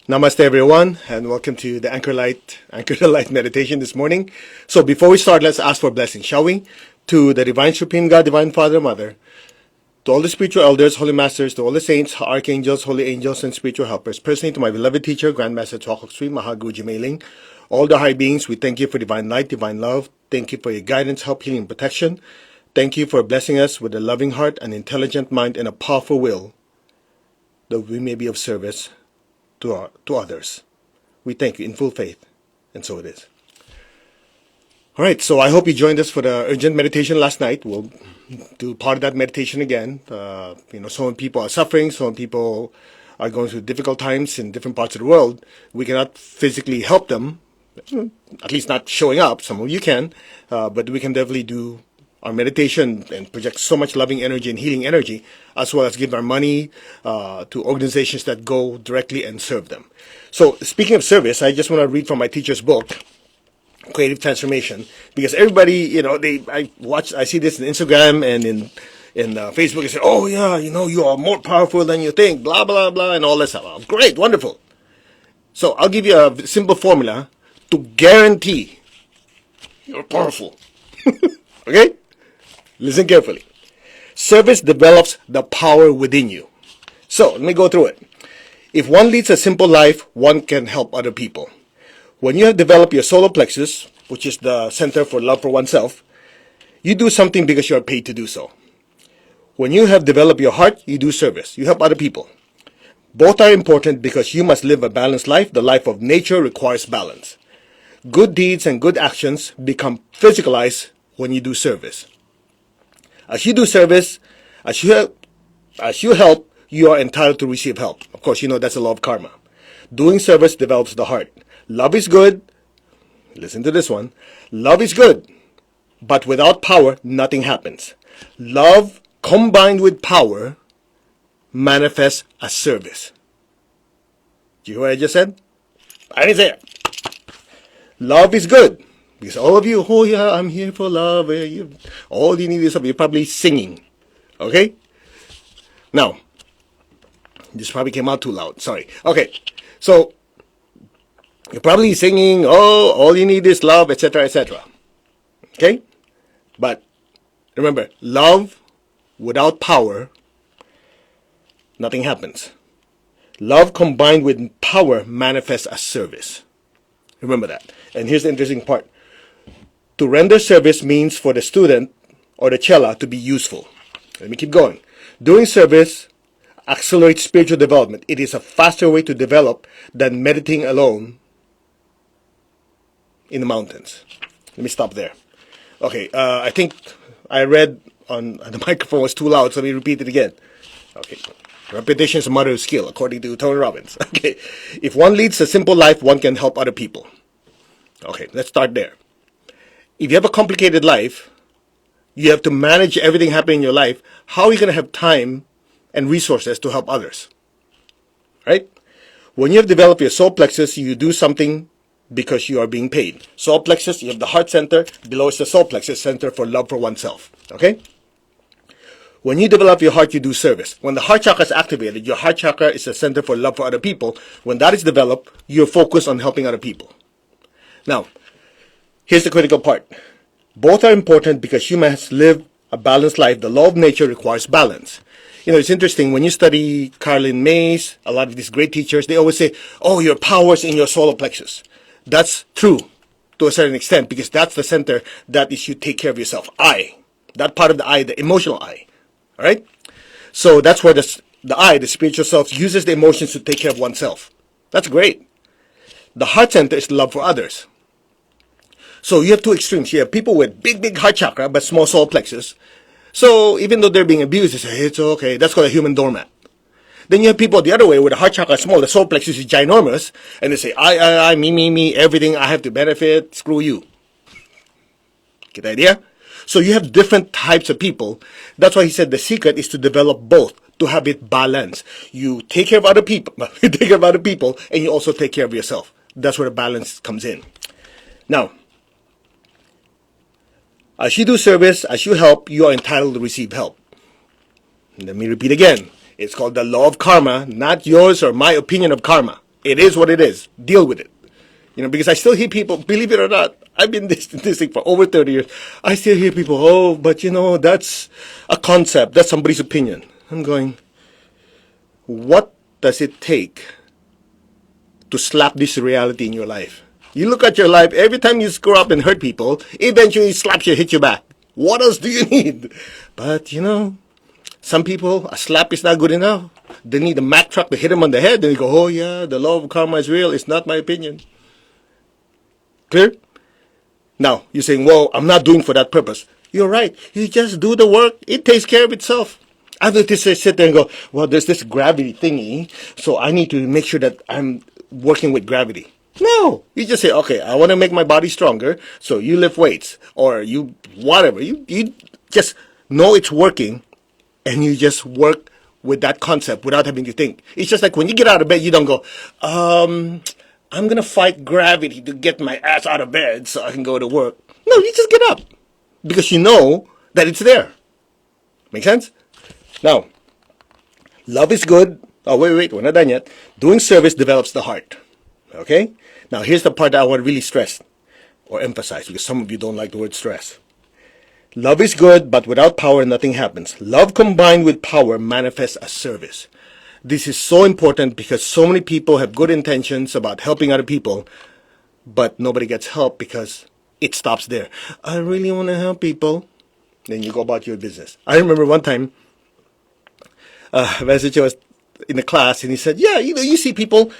Namaste everyone, and welcome to the Anchor the Light meditation this morning. So before we start, let's ask for blessing, shall we? To the Divine Supreme God, Divine Father, Mother, to all the spiritual elders, holy masters, to all the saints, archangels, holy angels, and spiritual helpers, personally to my beloved teacher, Grandmaster Chocolate Sri, maha, guja, mailing, all the high beings, we thank you for divine light, divine love. Thank you for your guidance, help, healing, and protection. Thank you for blessing us with a loving heart, an intelligent mind, and a powerful will, that we may be of service to others. We thank you in full faith, and so it is. All right, so I hope you joined us for the urgent meditation last night. We'll do part of that meditation again. Some people are suffering, some people are going through difficult times in different parts of the world. We cannot physically help them, at least not showing up. Some of you can, but we can definitely do our meditation and project so much loving energy and healing energy, as well as give our money to organizations that go directly and serve them. So speaking of service, I just want to read from my teacher's book, Creative Transformation, because everybody, I see this in Instagram and in Facebook, and say, oh yeah, you are more powerful than you think, blah, blah, blah, and all that stuff. Oh, great, wonderful. So I'll give you a simple formula to guarantee you're powerful. Okay? Listen carefully. Service develops the power within you. So, let me go through it. If one leads a simple life, one can help other people. When you have developed your solar plexus, which is the center for love for oneself, you do something because you are paid to do so. When you have developed your heart, you do service. You help other people. Both are important because you must live a balanced life. The life of nature requires balance. Good deeds and good actions become physicalized when you do service. As you do service, as you help, you are entitled to receive help. Of course, that's the law of karma. Doing service develops the heart. Love is good. Listen to this one. Love is good, but without power, nothing happens. Love combined with power manifests as service. Do you hear what I just said? I didn't say it. Love is good. Because all of you, oh yeah, I'm here for love. All you need is something. You're probably singing. Okay? Now, this probably came out too loud. Sorry. Okay. So, you're probably singing, oh, all you need is love, etc., etc. Okay? But, remember, love without power, nothing happens. Love combined with power manifests as service. Remember that. And here's the interesting part. To render service means for the student or the chela to be useful. Let me keep going. Doing service accelerates spiritual development. It is a faster way to develop than meditating alone in the mountains. Let me stop there. Okay, I think I read on the microphone was too loud, so let me repeat it again. Okay. Repetition is a mother of skill, according to Tony Robbins. Okay. If one leads a simple life, one can help other people. Okay, let's start there. If you have a complicated life, you have to manage everything happening in your life. How are you going to have time and resources to help others? Right? When you have developed your soul plexus, you do something because you are being paid. Soul plexus, you have the heart center. Below is the soul plexus center for love for oneself. Okay? When you develop your heart, you do service. When the heart chakra is activated, your heart chakra is the center for love for other people. When that is developed, you're focused on helping other people. Now, here's the critical part. Both are important because you must live a balanced life. The law of nature requires balance. It's interesting, when you study Carlin Mays, a lot of these great teachers, they always say, oh, your power's in your solar plexus. That's true to a certain extent because that's the center that is you take care of yourself. I. That part of the I, the emotional I. All right? So that's where the I, the spiritual self, uses the emotions to take care of oneself. That's great. The heart center is love for others. So you have two extremes. You have people with big heart chakra but small solar plexus. So even though they're being abused, they say, hey, it's okay. That's called a human doormat. Then you have people the other way where the heart chakra is small, the solar plexus is ginormous, and they say, I, me, everything I have to benefit, screw you. Get the idea? So you have different types of people. That's why he said the secret is to develop both, to have it balanced. You take care of other people, and you also take care of yourself. That's where the balance comes in. Now, as you do service, as you help, you are entitled to receive help. Let me repeat again. It's called the law of karma, not yours or my opinion of karma. It is what it is. Deal with it. Because I still hear people, believe it or not, I've been this thing for over 30 years. I still hear people, oh, but that's a concept. That's somebody's opinion. I'm going, what does it take to slap this reality in your life? You look at your life, every time you screw up and hurt people, eventually it slaps you, hit you back. What else do you need? But, some people, a slap is not good enough. They need a Mack truck to hit them on the head. They go, oh yeah, the law of karma is real. It's not my opinion. Clear? Now, you're saying, well, I'm not doing for that purpose. You're right. You just do the work. It takes care of itself. I have to sit there and go, well, there's this gravity thingy, so I need to make sure that I'm working with gravity. No. You just say, okay, I want to make my body stronger, so you lift weights, or you, whatever. You just know it's working, and you just work with that concept without having to think. It's just like when you get out of bed, you don't go, I'm going to fight gravity to get my ass out of bed so I can go to work. No, you just get up because you know that it's there. Make sense? Now, love is good. Oh, wait, we're not done yet. Doing service develops the heart. Okay? Now, here's the part that I want to really stress or emphasize because some of you don't like the word stress. Love is good, but without power, nothing happens. Love combined with power manifests as service. This is so important because so many people have good intentions about helping other people, but nobody gets help because it stops there. I really want to help people. Then you go about your business. I remember one time, Vesich was in the class and he said, yeah, you see people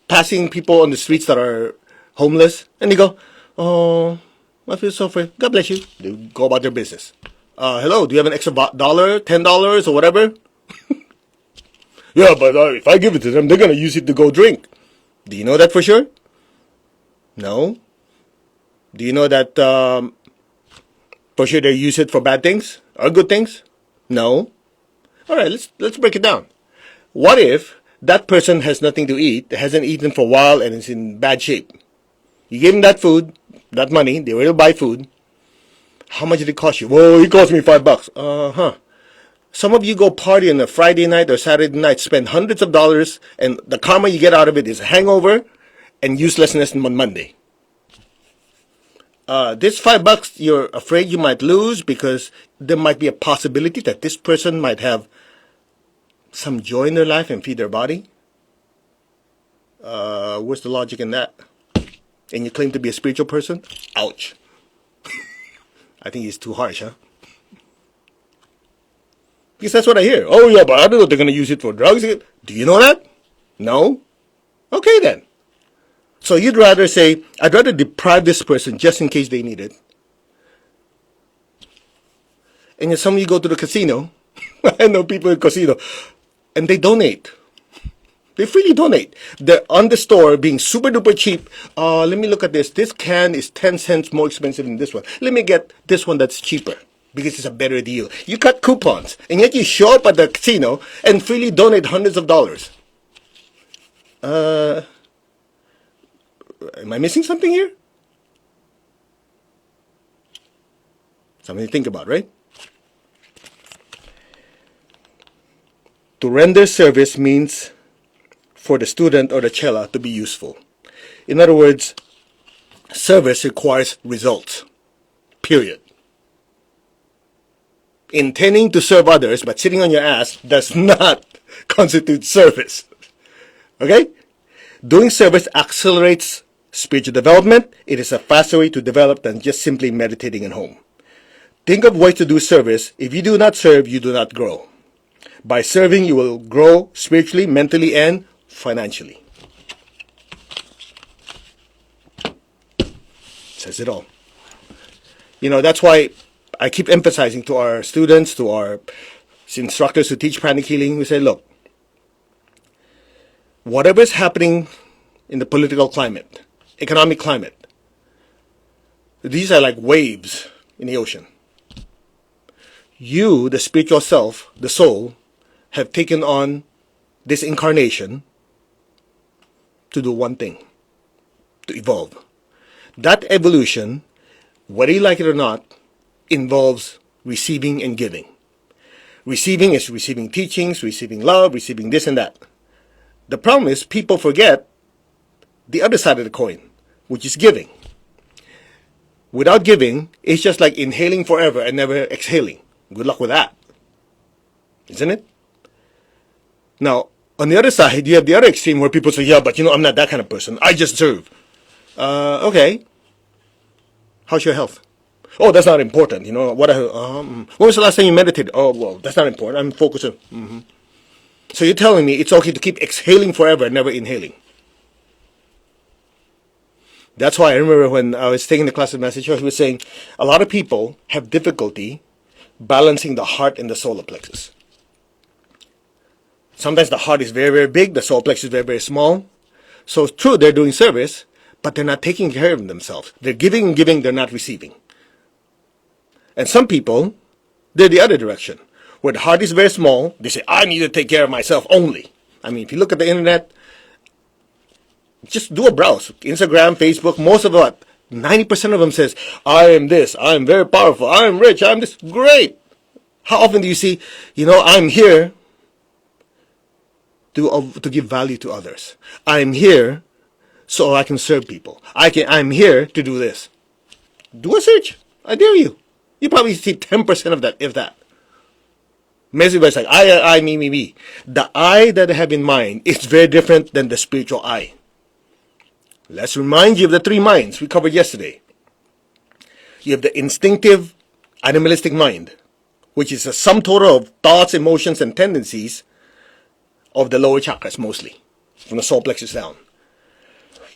passing people on the streets that are homeless, and they go, oh, I feel so sorry. God bless you. They go about their business. Hello, do you have an extra $1, $10 or whatever? Yeah, but if I give it to them, they're going to use it to go drink. Do you know that for sure? No. Do you know that for sure they use it for bad things or good things? No. All right, let's break it down. What if that person has nothing to eat, hasn't eaten for a while, and is in bad shape? You give them that food, that money, they will buy food. How much did it cost you? Well, it cost me $5. Some of you go party on a Friday night or Saturday night, spend hundreds of dollars, and the karma you get out of it is a hangover and uselessness on Monday. This $5 you're afraid you might lose because there might be a possibility that this person might have some joy in their life and feed their body. Where's the logic in that? And you claim to be a spiritual person? Ouch. I think it's too harsh, huh? Because that's what I hear. Oh yeah, but I don't know if they're going to use it for drugs. Do you know that? No? Okay then. So you'd rather say, I'd rather deprive this person just in case they need it. And then some of you go to the casino. I know people in the casino. And they donate. They freely donate. They're on the store being super duper cheap. Let me look at this. This can is 10 cents more expensive than this one. Let me get this one that's cheaper because it's a better deal. You cut coupons and yet you show up at the casino and freely donate hundreds of dollars. Am I missing something here? Something to think about, right? To render service means for the student or the chela to be useful. In other words, service requires results. Period. Intending to serve others but sitting on your ass does not constitute service. Okay? Doing service accelerates spiritual development. It is a faster way to develop than just simply meditating at home. Think of ways to do service. If you do not serve, you do not grow. By serving, you will grow spiritually, mentally, and financially. Says it all. That's why I keep emphasizing to our students, to our instructors who teach pranic healing, we say, look, whatever is happening in the political climate, economic climate, these are like waves in the ocean. You, the spiritual self, the soul, have taken on this incarnation to do one thing, to evolve. That evolution, whether you like it or not, involves receiving and giving. Receiving is receiving teachings, receiving love, receiving this and that. The problem is people forget the other side of the coin, which is giving. Without giving, it's just like inhaling forever and never exhaling. Good luck with that. Isn't it? Now, on the other side, you have the other extreme where people say, yeah, but I'm not that kind of person. I just serve. Okay. How's your health? Oh, that's not important. When was the last time you meditated? Oh, well, that's not important. I'm focusing. So you're telling me it's okay to keep exhaling forever and never inhaling. That's why I remember when I was taking the class of Master Choice, he was saying a lot of people have difficulty balancing the heart and the solar plexus. Sometimes the heart is very, very big, the solar plexus is very, very small. So it's true, they're doing service, but they're not taking care of themselves. They're giving and giving, they're not receiving. And some people, they're the other direction. Where the heart is very small, they say, I need to take care of myself only. I mean, if you look at the internet, just do a browse. Instagram, Facebook, most of what? 90% of them says, I am this, I am very powerful, I am rich, I am this. Great. How often do you see, I'm here to give value to others. I'm here so I can serve people. I'm here to do this. Do a search. I dare you. You probably see 10% of that, if that. Most of us like, I, me. The I that I have in mind is very different than the spiritual I. Let's remind you of the three minds we covered yesterday. You have the instinctive, animalistic mind, which is a sum total of thoughts, emotions, and tendencies of the lower chakras mostly, from the solar plexus down.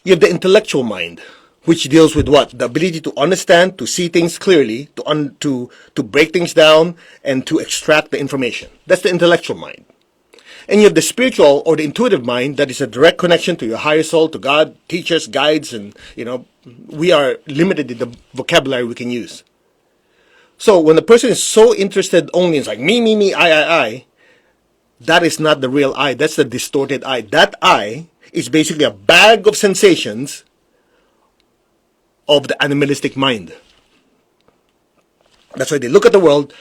You have the intellectual mind, which deals with what? The ability to understand, to see things clearly, to break things down, and to extract the information. That's the intellectual mind. And you have the spiritual or the intuitive mind that is a direct connection to your higher soul, to God, teachers, guides, and, we are limited in the vocabulary we can use. So when the person is so interested only in like me, I, that is not the real I. That's the distorted I. That I is basically a bag of sensations of the animalistic mind. That's why they look at the world.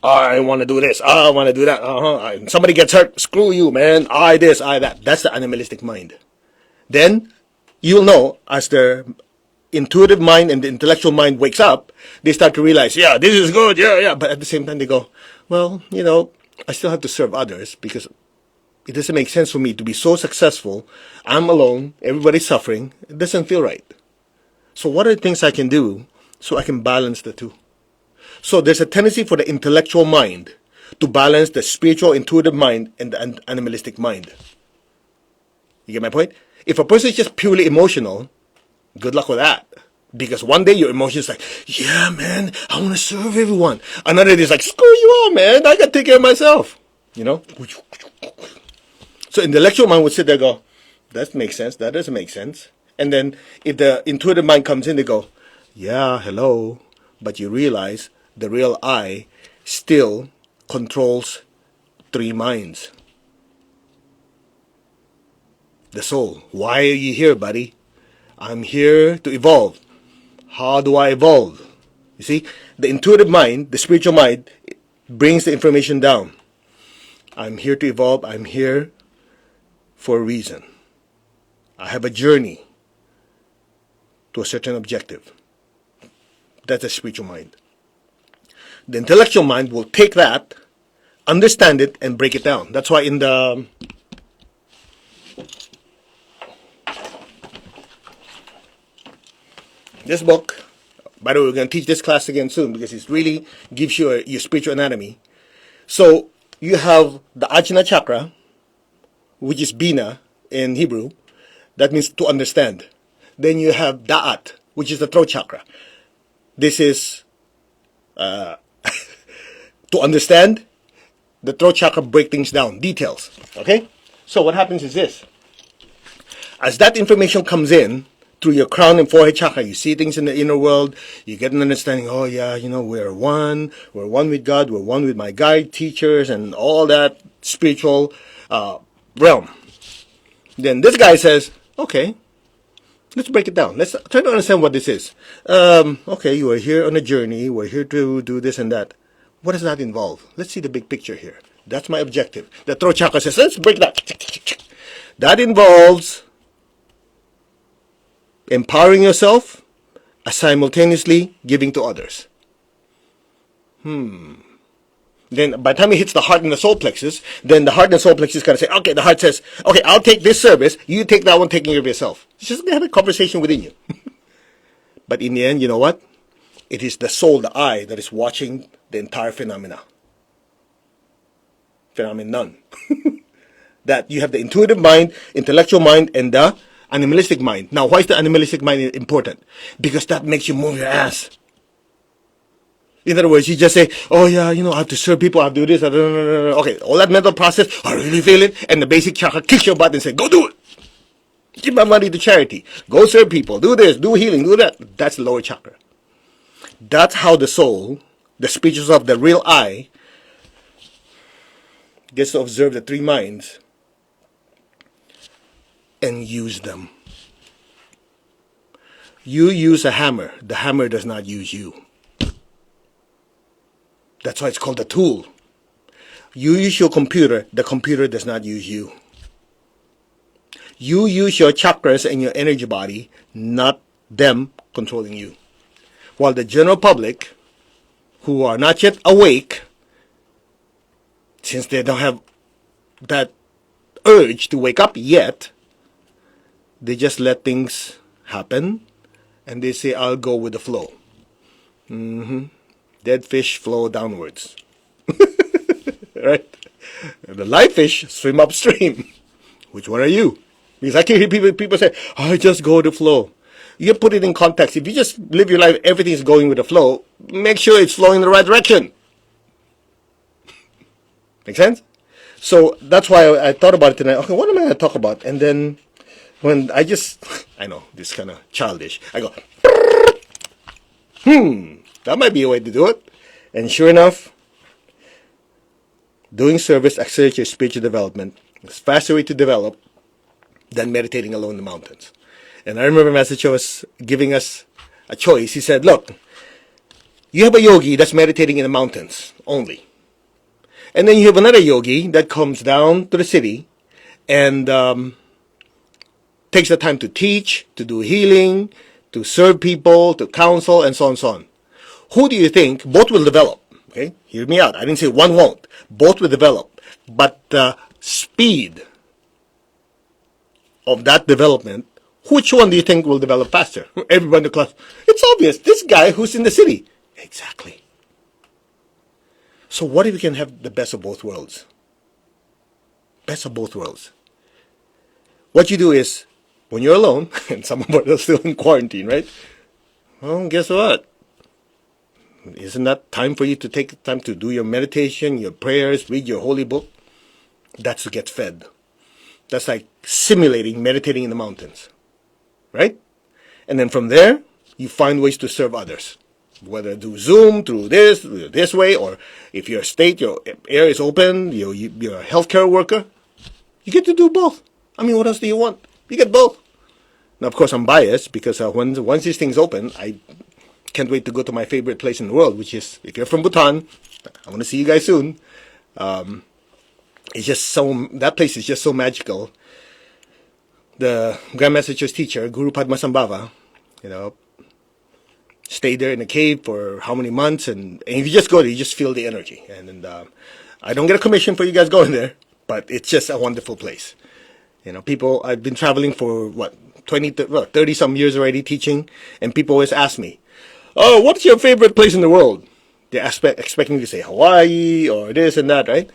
I want to do this. I want to do that. Somebody gets hurt. Screw you, man. I this, I that. That's the animalistic mind. Then you'll know as the intuitive mind and the intellectual mind wakes up, they start to realize, yeah, this is good. Yeah. But at the same time, they go, well, I still have to serve others because it doesn't make sense for me to be so successful. I'm alone. Everybody's suffering. It doesn't feel right. So what are the things I can do so I can balance the two? So there's a tendency for the intellectual mind to balance the spiritual, intuitive mind and the animalistic mind. You get my point? If a person is just purely emotional, good luck with that. Because one day your emotion is like, yeah, man, I want to serve everyone. Another day is like, screw you out, man. I got to take care of myself. So intellectual mind would sit there and go, that makes sense. That doesn't make sense. And then if the intuitive mind comes in, they go, yeah, hello. But you realize the real I still controls three minds. The soul. Why are you here, buddy? I'm here to evolve. How do I evolve? You see, the intuitive mind, the spiritual mind, brings the information down. I'm here to evolve. I'm here for a reason. I have a journey to a certain objective. That's the spiritual mind. The intellectual mind will take that, understand it, and break it down. That's why in this book, by the way, we're going to teach this class again soon because it really gives you your spiritual anatomy. So you have the Ajna chakra, which is Bina in Hebrew. That means to understand. Then you have Da'at, which is the throat chakra. This is to understand. The throat chakra break things down, details. Okay? So what happens is this. As that information comes in through your crown and forehead chakra, you see things in the inner world, you get an understanding, oh yeah, we're one with God, we're one with my guide, teachers, and all that spiritual realm. Then this guy says, okay, let's break it down. Let's try to understand what this is. Okay, you are here on a journey. We're here to do this and that. What does that involve? Let's see the big picture here. That's my objective. The throat chakra says, let's break that. That involves empowering yourself, simultaneously giving to others. Then by the time it hits the heart and the soul plexus, then the heart and the soul plexus kind of say, okay, the heart says, okay, I'll take this service, you take that one, taking care of yourself. It's just have a conversation within you. But in the end, you know what? It is the soul, the I, that is watching the entire phenomenon. That you have the intuitive mind, intellectual mind, and the animalistic mind. Now, why is the animalistic mind important? Because that makes you move your ass. In other words, you just say, oh yeah, I have to serve people, I have to do this, okay, all that mental process, I really feel it, and the basic chakra kicks your butt and says, go do it. Give my money to charity. Go serve people. Do this, do healing, do that. That's the lower chakra. That's how the soul, the speeches of the real I, gets to observe the three minds and use them. You use a hammer. The hammer does not use you. That's why it's called a tool. You use your computer. The computer does not use you. You use your chakras and your energy body, not them controlling you. While the general public, who are not yet awake, since they don't have that urge to wake up yet, they just let things happen and they say, I'll go with the flow. Dead fish flow downwards. Right? The live fish swim upstream. Which one are you? Because I can hear people say, I just go with the flow. You put it in context. If you just live your life, everything's going with the flow, make sure it's flowing in the right direction. Make sense? So that's why I thought about it tonight. Okay, what am I going to talk about? And then when I know, this kind of childish. I go, that might be a way to do it. And sure enough, doing service accelerates your spiritual development. It's a faster way to develop than meditating alone in the mountains. And I remember Master Cho was giving us a choice. He said, look, you have a yogi that's meditating in the mountains only. And then you have another yogi that comes down to the city and takes the time to teach, to do healing, to serve people, to counsel, and so on and so on. Who do you think? Both will develop. Okay, hear me out. I didn't say one won't. Both will develop. But the speed of that development, which one do you think will develop faster? Everyone in the class, it's obvious. This guy who's in the city. Exactly. So what if we can have the best of both worlds? Best of both worlds. What you do is, when you're alone, and some of us are still in quarantine, right? Well, guess what? Isn't that time for you to take time to do your meditation, your prayers, read your holy book? That's to get fed. That's like simulating meditating in the mountains, right? And then from there, you find ways to serve others. Whether through Zoom, through this way, or if your state, your air is open, you're a healthcare worker, you get to do both. I mean, what else do you want? You get both. Now, of course, I'm biased because once these things open, I can't wait to go to my favorite place in the world, which is, if you're from Bhutan, I want to see you guys soon. It's just that place is just so magical. The Grandmaster Cho's teacher, Guru Padmasambhava, stayed there in a cave for how many months, and if you just go there, you just feel the energy. And I don't get a commission for you guys going there, but it's just a wonderful place. People, I've been traveling for 30 some years already teaching, and people always ask me, oh, what's your favorite place in the world? They're expecting me to say Hawaii or this and that, right?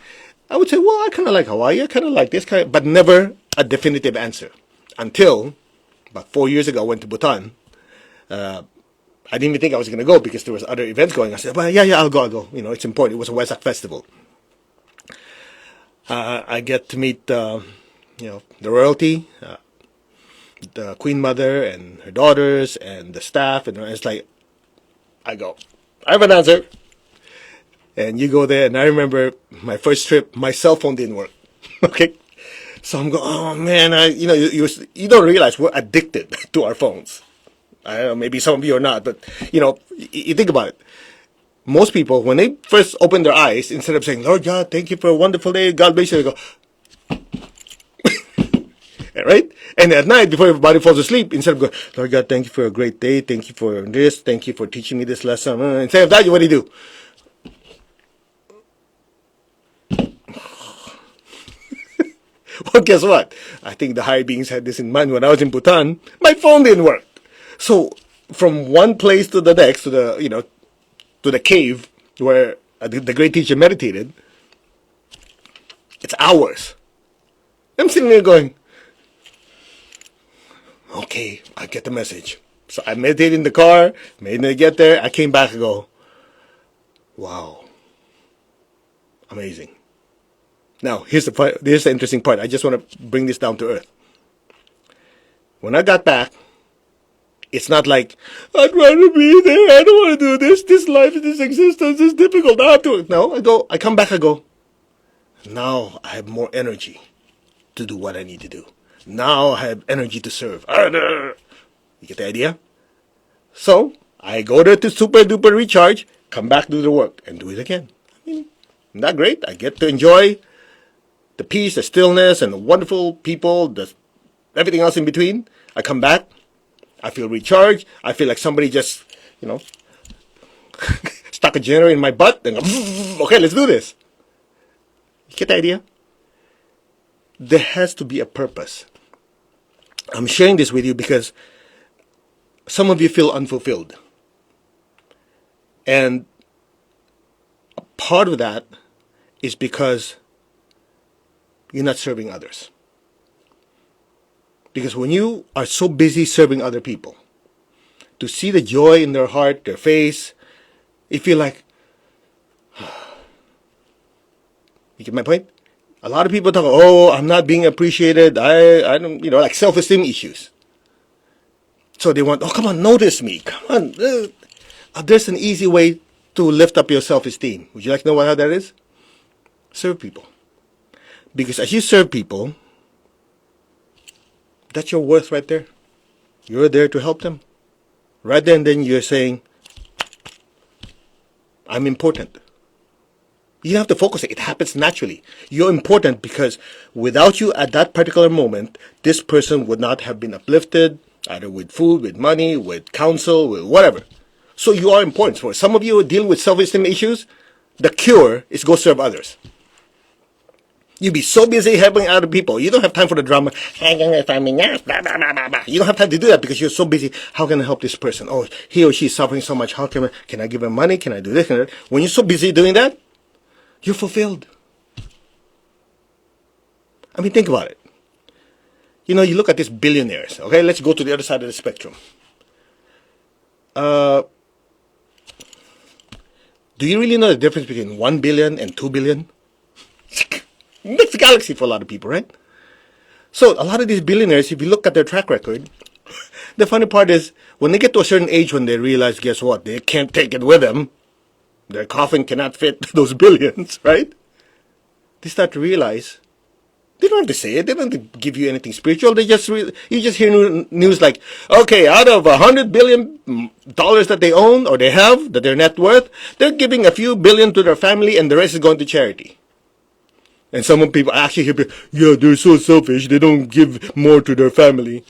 I would say, well, I kind of like Hawaii, I kind of like this but never a definitive answer. Until about 4 years ago, I went to Bhutan. I didn't even think I was going to go because there was other events going. I said, well, yeah, I'll go. It's important. It was a Wesak festival. I get to meet, the royalty, the Queen Mother and her daughters and the staff. And it's like, I go, I have an answer. And you go there. And I remember my first trip, my cell phone didn't work. Okay. So I'm going, oh man, you don't realize we're addicted to our phones. I don't know, maybe some of you are not, but, you think about it. Most people, when they first open their eyes, instead of saying, Lord God, thank you for a wonderful day, God bless you, they go, Right? And at night, before everybody falls asleep, instead of going, Lord God, thank you for a great day. Thank you for this. Thank you for teaching me this lesson. Instead of that, what do? Well, guess what? I think the higher beings had this in mind when I was in Bhutan. My phone didn't work. So from one place to the next, to the cave where the great teacher meditated, it's hours. I'm sitting there going, okay, I get the message. So I meditated in the car, made it get there. I came back and go, wow, amazing. Now, here's the interesting part. I just want to bring this down to earth. When I got back, it's not like, I'd rather be there. I don't want to do this. This life, this existence is difficult. I have to. No, I come back, I go, now I have more energy to do what I need to do. Now I have energy to serve. You get the idea? So, I go there to super duper recharge, come back, do the work, and do it again. I mean, isn't that great? I get to enjoy the peace, the stillness, and the wonderful people, everything else in between. I come back, I feel recharged. I feel like somebody just, stuck a generator in my butt and go, okay, let's do this. You get the idea? There has to be a purpose. I'm sharing this with you because some of you feel unfulfilled. And a part of that is because you're not serving others. Because when you are so busy serving other people, to see the joy in their heart, their face, you feel like, you get my point? A lot of people talk, oh, I'm not being appreciated. I don't, like self-esteem issues. So they want, oh, come on, notice me. Come on. There's an easy way to lift up your self-esteem. Would you like to know how that is? Serve people. Because as you serve people, that's your worth right there. You're there to help them. Right then and then you're saying, I'm important. You don't have to focus it. It happens naturally. You're important because without you at that particular moment, this person would not have been uplifted, either with food, with money, with counsel, with whatever. So you are important. For some of you who deal with self-esteem issues, the cure is go serve others. You'd be so busy helping other people. You don't have time for the drama. You don't have time to do that because you're so busy. How can I help this person? Oh, he or she is suffering so much. How can I give him money? Can I do this? When you're so busy doing that, you're fulfilled. I mean, think about it. You look at these billionaires. Okay, let's go to the other side of the spectrum. Do you really know the difference between 1 billion and 2 billion? That's the galaxy for a lot of people, right? So a lot of these billionaires, if you look at their track record, the funny part is when they get to a certain age when they realize, guess what? They can't take it with them. Their coffin cannot fit those billions, right? They start to realize they don't have to say it. They don't have to give you anything spiritual. You just hear news like, okay, out of $100 billion that they own or they have, that their net worth, they're giving a few billion to their family and the rest is going to charity. And some people actually hear, yeah, they're so selfish. They don't give more to their family.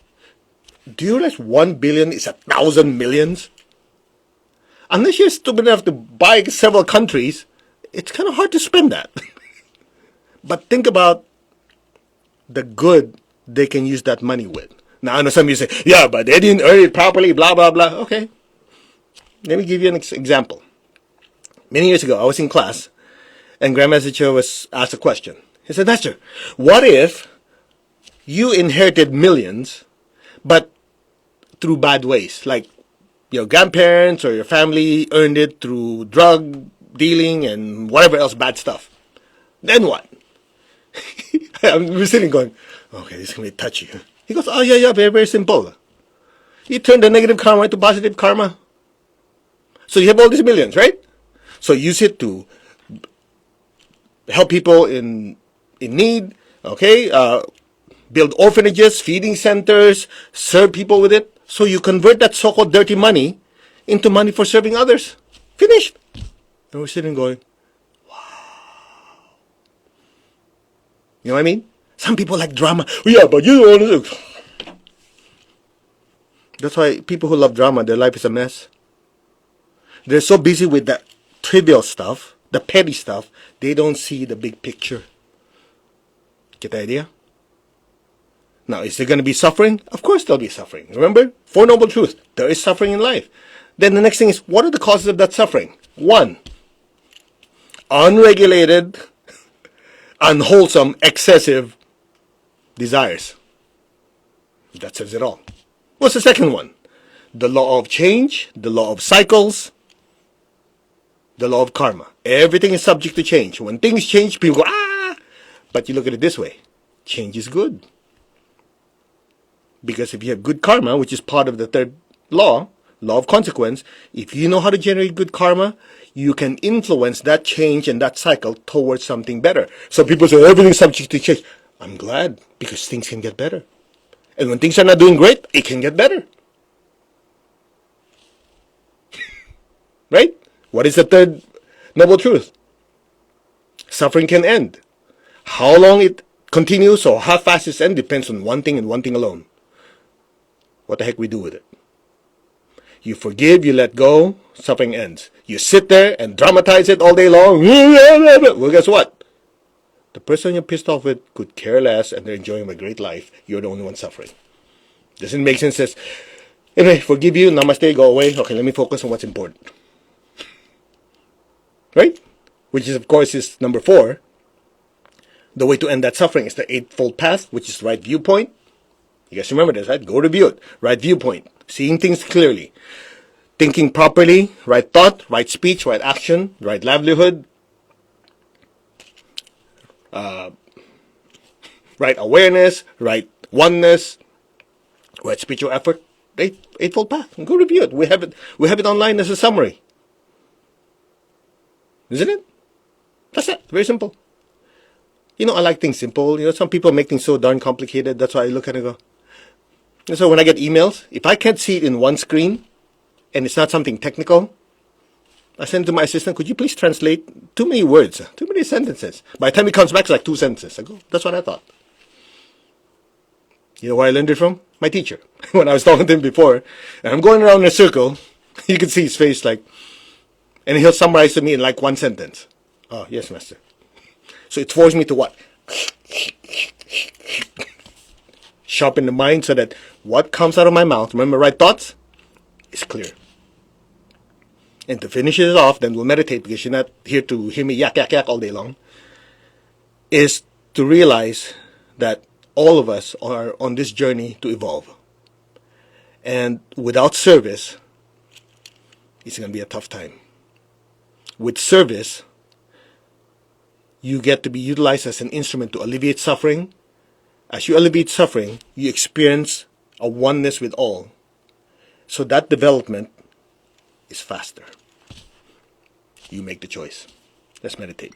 Do you realize 1 billion is 1,000 millions? Unless you're stupid enough to buy several countries, it's kind of hard to spend that. But think about the good they can use that money with. Now, I know some of you say, yeah, but they didn't earn it properly, blah, blah, blah. Okay. Let me give you an example. Many years ago, I was in class, and Grandmaster Cho was asked a question. He said, Master, what if you inherited millions, but through bad ways? Like your grandparents or your family earned it through drug dealing and whatever else bad stuff. Then what? I'm sitting going, okay, this is going to be touchy. He goes, oh, yeah, very, very simple. You turn the negative karma into positive karma. So you have all these millions, right? So use it to help people in need, okay? Build orphanages, feeding centers, serve people with it. So you convert that so-called dirty money into money for serving others. Finished. And we're sitting going, wow. You know what I mean? Some people like drama. Yeah, but you don't want to. That's why people who love drama, their life is a mess. They're so busy with that trivial stuff, the petty stuff, they don't see the big picture. Get the idea? Now, is there going to be suffering? Of course there'll be suffering. Remember? Four Noble Truths. There is suffering in life. Then the next thing is, what are the causes of that suffering? One, unregulated, unwholesome, excessive desires. That says it all. What's the second one? The law of change, the law of cycles, the law of karma. Everything is subject to change. When things change, people go, ah! But you look at it this way. Change is good. Because if you have good karma, which is part of the third law of consequence, if you know how to generate good karma, you can influence that change and that cycle towards something better. So people say, everything's subject to change. I'm glad, because things can get better. And when things are not doing great, it can get better. Right? What is the third noble truth? Suffering can end. How long it continues or how fast it ends depends on one thing and one thing alone. What the heck we do with it? You forgive, you let go, suffering ends. You sit there and dramatize it all day long. Well, guess what? The person you're pissed off with could care less and they're enjoying a great life. You're the only one suffering. Doesn't make sense. Says, anyway, forgive you, namaste, go away. Okay, let me focus on what's important. Right? Which is, of course, is number 4. The way to end that suffering is the Eightfold Path, which is right viewpoint. You guys remember this, right? Go review it. Right viewpoint. Seeing things clearly. Thinking properly. Right thought, right speech, right action, right livelihood. Right awareness, right oneness, right spiritual effort. Eightfold Path. Go review it. We have it online as a summary. Isn't it? That's it. Very simple. You know, I like things simple. You know, some people make things so darn complicated. That's why I look at it and go. And so when I get emails, if I can't see it in one screen and it's not something technical, I send it to my assistant, could you please translate too many words, too many sentences. By the time it comes back, it's like 2 sentences. I go, that's what I thought. You know where I learned it from? My teacher. When I was talking to him before, and I'm going around in a circle, you can see his face like, and he'll summarize to me in like 1 sentence. Oh, yes, master. So it forced me to what? Sharpen the mind so that what comes out of my mouth, remember right thoughts, is clear. And to finish it off, then we'll meditate because you're not here to hear me yak, yak, yak all day long, is to realize that all of us are on this journey to evolve. And without service, it's going to be a tough time. With service, you get to be utilized as an instrument to alleviate suffering. As you alleviate suffering, you experience a oneness with all. So that development is faster. You make the choice. Let's meditate.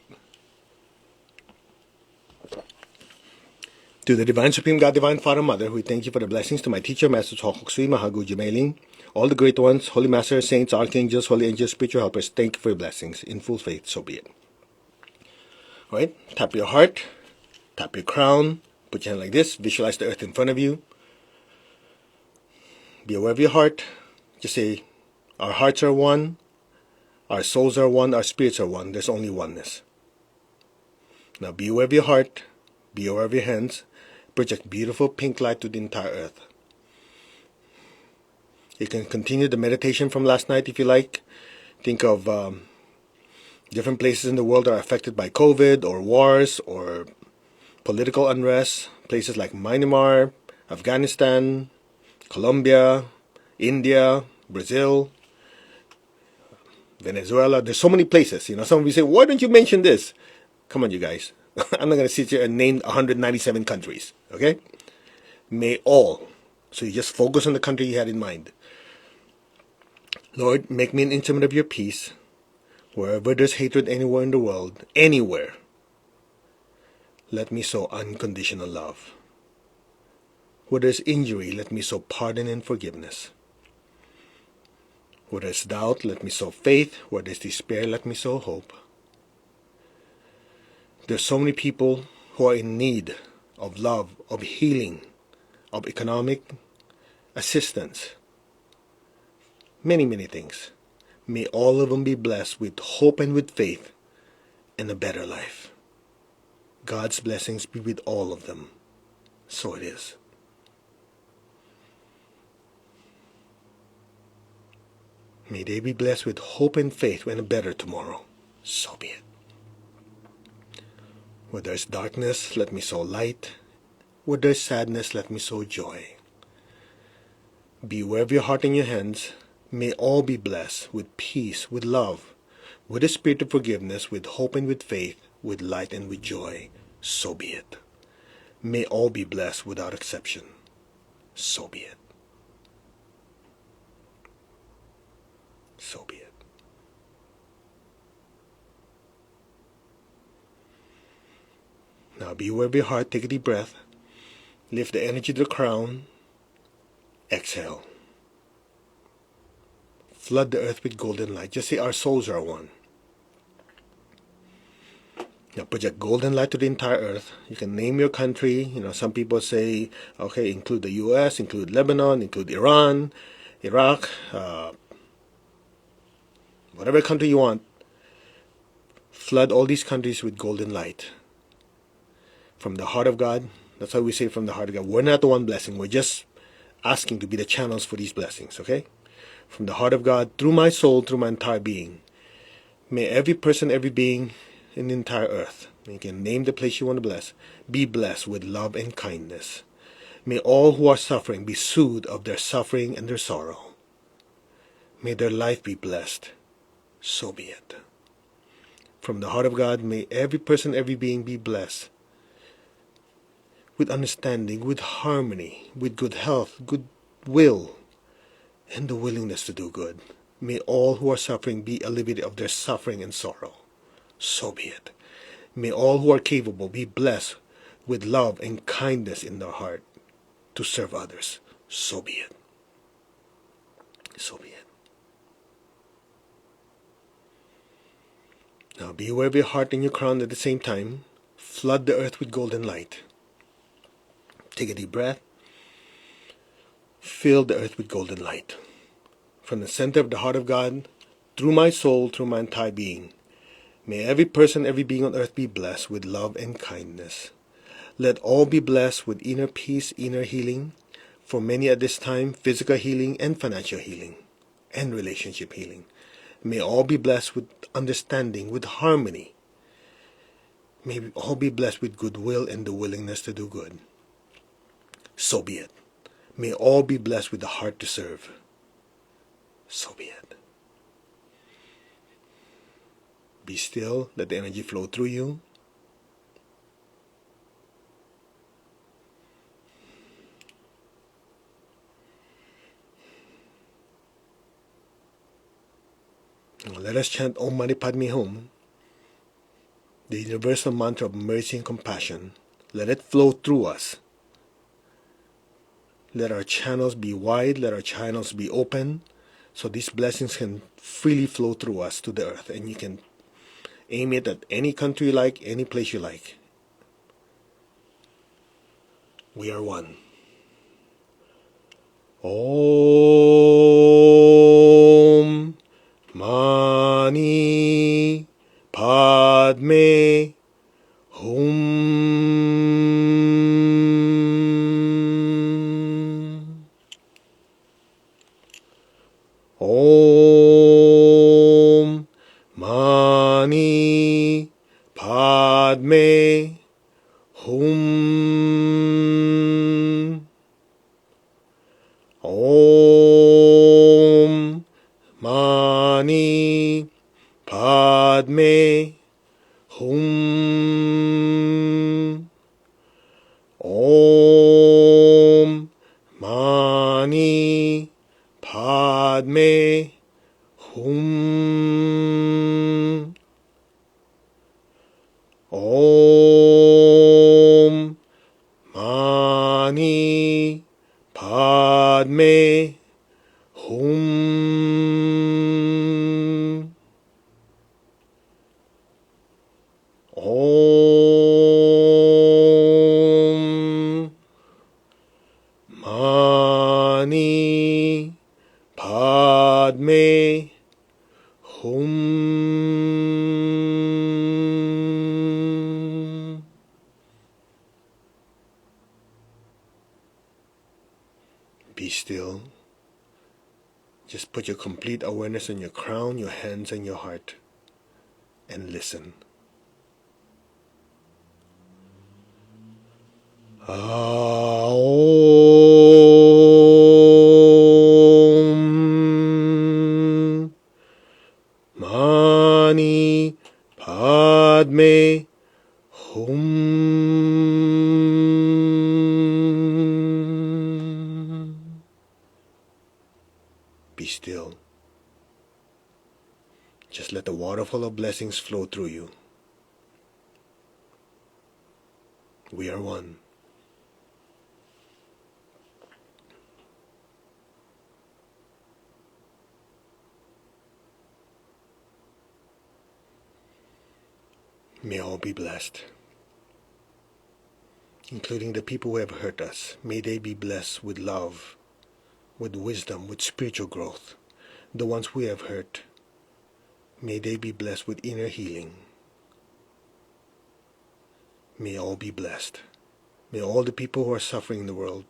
To the Divine Supreme God, Divine Father, Mother, we thank you for the blessings to my teacher, Master Chokok Sui Maha Guja Mailing, all the great ones, Holy Masters, Saints, Archangels, Holy Angels, Spiritual Helpers. Thank you for your blessings. In full faith, so be it. All right, tap your heart, tap your crown, put your hand like this, visualize the earth in front of you. Be aware of your heart. Just say, our hearts are one, our souls are one, our spirits are one. There's only oneness. Now be aware of your heart, be aware of your hands. Project beautiful pink light to the entire earth. You can continue the meditation from last night if you like. Think of different places in the world that are affected by COVID or wars or political unrest. Places like Myanmar, Afghanistan, Colombia, India, Brazil, Venezuela. There's so many places. You know, some of you say, why don't you mention this? Come on, you guys. I'm not going to sit here and name 197 countries. Okay? May all. So you just focus on the country you had in mind. Lord, make me an instrument of your peace. Wherever there's hatred anywhere in the world, anywhere, let me sow unconditional love. Where there's injury, let me sow pardon and forgiveness. Where there's doubt, let me sow faith. Where there's despair, let me sow hope. There's so many people who are in need of love, of healing, of economic assistance, many, many things. May all of them be blessed with hope and with faith and a better life. God's blessings be with all of them. So it is. May they be blessed with hope and faith and a better tomorrow. So be it. Where there's darkness, let me sow light. Where there's sadness, let me sow joy. Beware of your heart and your hands. May all be blessed with peace, with love, with a spirit of forgiveness, with hope and with faith, with light and with joy. So be it. May all be blessed without exception. So be it. So be it. Now be aware of your heart. Take a deep breath. Lift the energy to the crown. Exhale. Flood the earth with golden light. Just say our souls are one. Now project golden light to the entire earth. You can name your country. Some people say, okay, include the U.S., include Lebanon, include Iran, Iraq, whatever country you want. Flood all these countries with golden light. From the heart of God. That's why we say from the heart of God. We're not the one blessing. We're just asking to be the channels for these blessings, okay? From the heart of God, through my soul, through my entire being. May every person, every being in the entire earth, you can name the place you want to bless, be blessed with love and kindness. May all who are suffering be soothed of their suffering and their sorrow. May their life be blessed. So be it. From the heart of God, may every person, every being be blessed with understanding, with harmony, with good health, good will, and the willingness to do good. May all who are suffering be alleviated of their suffering and sorrow. So be it. May all who are capable be blessed with love and kindness in their heart to serve others. So be it. So be it. Now be aware of your heart and your crown at the same time. Flood the earth with golden light. Take a deep breath. Fill the earth with golden light. From the center of the heart of God, through my soul, through my entire being. May every person, every being on earth be blessed with love and kindness. Let all be blessed with inner peace, inner healing. For many at this time, physical healing and financial healing and relationship healing. May all be blessed with understanding, with harmony. May we all be blessed with goodwill and the willingness to do good. So be it. May all be blessed with the heart to serve. So be it. Be still, let the energy flow through you. Now let us chant Om Mani Padme Hum, the universal mantra of mercy and compassion. Let it flow through us. Let our channels be wide, let our channels be open, so these blessings can freely flow through us to the earth. And you can aim it at any country you like, any place you like. We are one. Om Mani Padme Hum. Om Mani Padme Hum. Om Mani Padme Hum. Om Mani Padme Hum. Om Mani Padme Hum. Om Be still. Just put your complete awareness on your crown, your hands, and your heart, and listen. Aum Mani Padme Hum. Be still. Just let the waterfall of blessings flow through you. We are one. May all be blessed, including the people who have hurt us. May they be blessed with love, with wisdom, with spiritual growth. The ones we have hurt, may they be blessed with inner healing. May all be blessed. May all the people who are suffering in the world,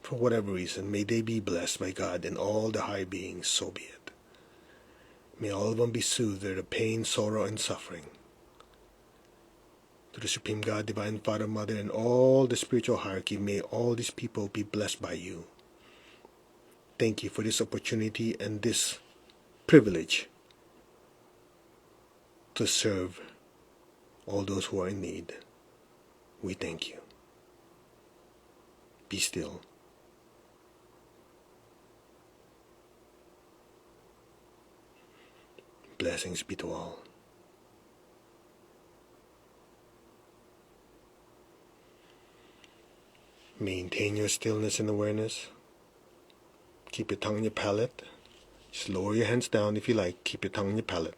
for whatever reason, may they be blessed by God and all the high beings, so be it. May all of them be soothed of the pain, sorrow, and suffering. To the Supreme God, Divine Father, Mother, and all the spiritual hierarchy, may all these people be blessed by you. Thank you for this opportunity and this privilege to serve all those who are in need. We thank you. Be still. Blessings be to all. Maintain your stillness and awareness. Keep your tongue on your palate. Just lower your hands down if you like. Keep your tongue on your palate.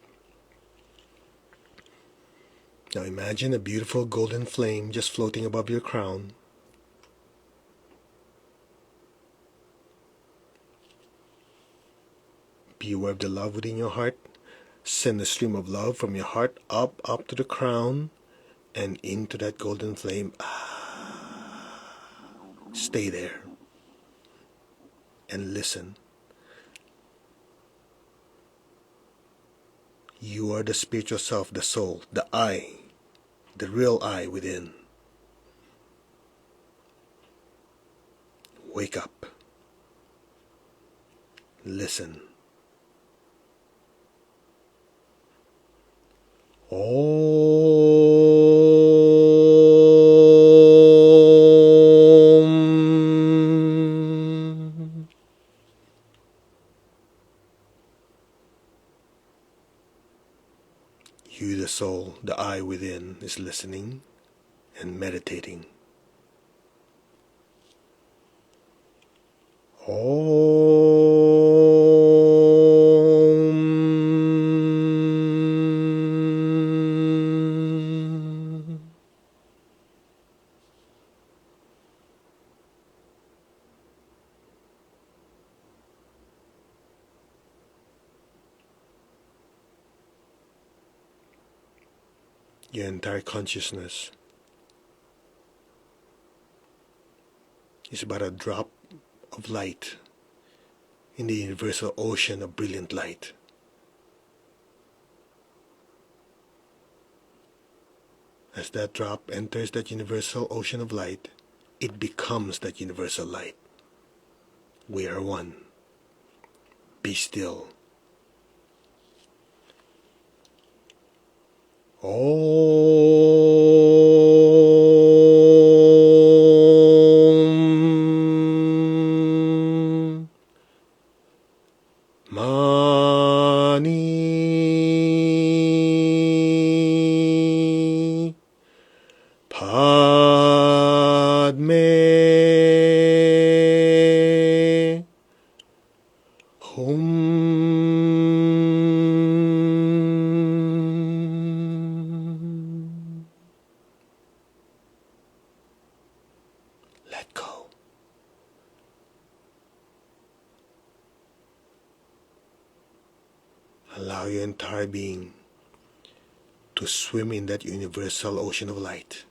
Now imagine a beautiful golden flame just floating above your crown. Be aware of the love within your heart. Send a stream of love from your heart up to the crown and into that golden flame. Stay there and listen. You are the spiritual self, the soul, the I, the real I within. Wake up. Listen. Om. You, the soul, the I within, is listening and meditating. Om. Your entire consciousness is but a drop of light in the universal ocean of brilliant light. As that drop enters that universal ocean of light, it becomes that universal light. We are one. Be still. Om Mani Padme Hum. Let go. Allow your entire being to swim in that universal ocean of light.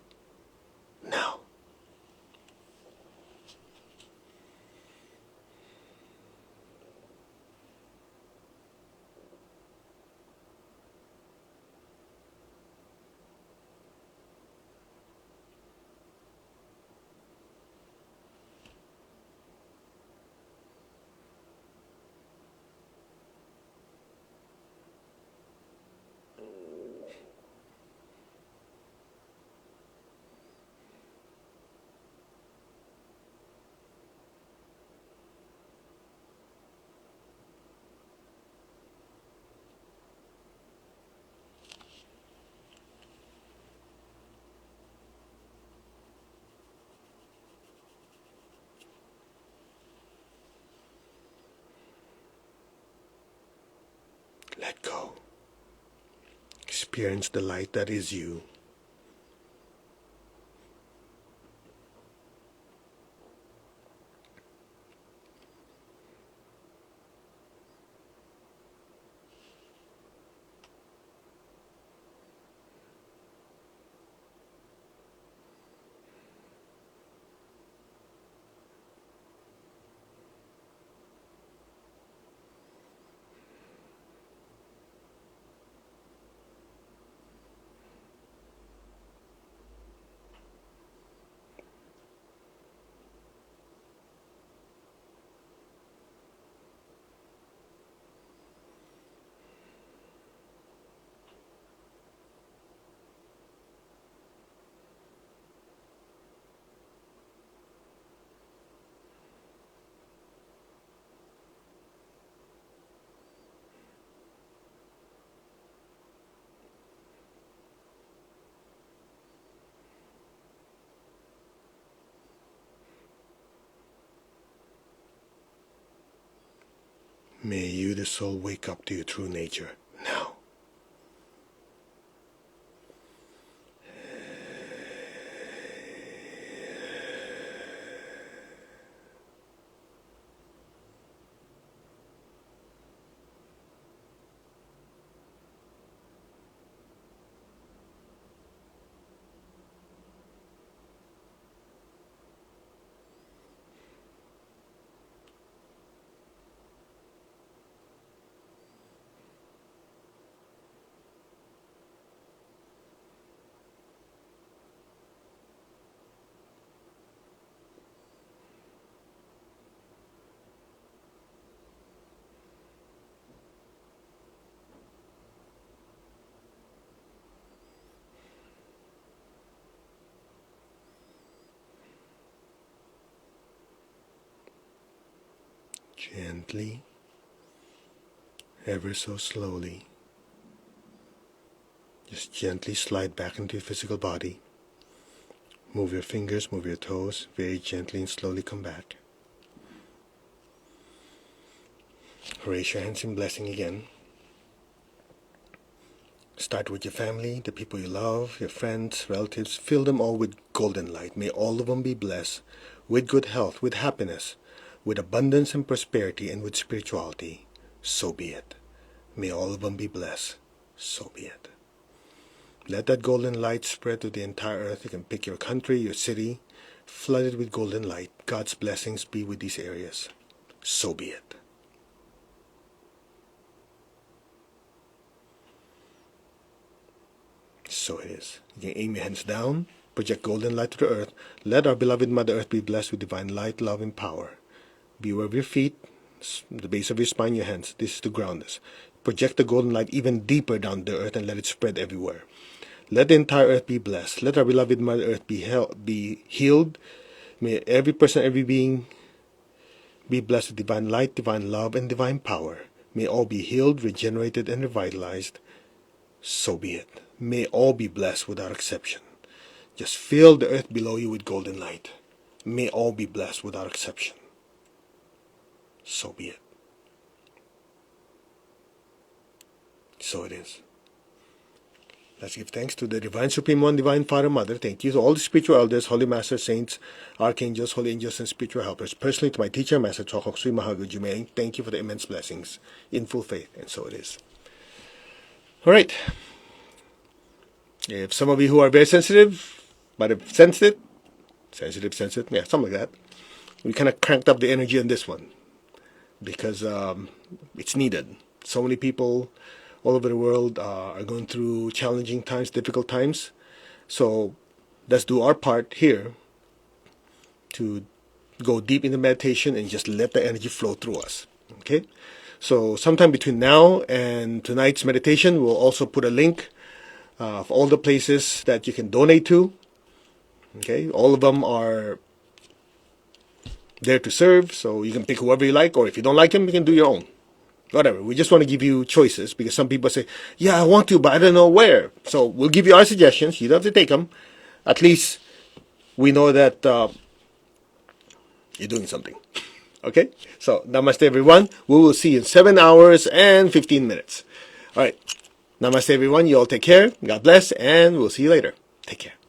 Now. experience the light that is you. May you, the soul, wake up to your true nature now. Gently, ever so slowly, just gently slide back into your physical body. Move your fingers, move your toes, very gently and slowly come back. Raise your hands in blessing again. Start with your family, the people you love, your friends, relatives. Fill them all with golden light. May all of them be blessed with good health, with happiness, with abundance and prosperity, and with spirituality. So be it. May all of them be blessed. So be it. Let that golden light spread to the entire earth. You can pick your country, your city, flood it with golden light. God's blessings be with these areas. So be it. So it is. You can aim your hands down, project golden light to the earth. Let our beloved Mother Earth be blessed with divine light, love, and power. Beware of your feet, the base of your spine, your hands. This is to ground us. Project the golden light even deeper down the earth and let it spread everywhere. Let the entire earth be blessed. Let our beloved Mother Earth be healed. May every person, every being be blessed with divine light, divine love, and divine power. May all be healed, regenerated, and revitalized. So be it. May all be blessed without exception. Just fill the earth below you with golden light. May all be blessed without exception. So be it. So it is. Let's give thanks to the Divine Supreme One, Divine Father, Mother. Thank you to all the spiritual elders, holy masters, saints, archangels, holy angels, and spiritual helpers. Personally to my teacher, Master Chokok Sri Maha Guja. Thank you for the immense blessings in full faith. And so it is. All right. If some of you who are very sensitive might have sensed it, sensitive, yeah, something like that, we kind of cranked up the energy on this one because it's needed. So many people all over the world are going through challenging times, difficult times. So let's do our part here to go deep into meditation and just let the energy flow through us. Okay? So sometime between now and tonight's meditation, we'll also put a link of all the places that you can donate to. Okay? All of them are there to serve, so you can pick whoever you like, or if you don't like them, you can do your own. Whatever. We just want to give you choices because some people say, yeah, I want to, but I don't know where. So we'll give you our suggestions. You don't have to take them. At least we know that you're doing something. Okay? So, namaste everyone. We will see you in 7 hours and 15 minutes. All right. Namaste, everyone. You all take care. God bless, and we'll see you later. Take care.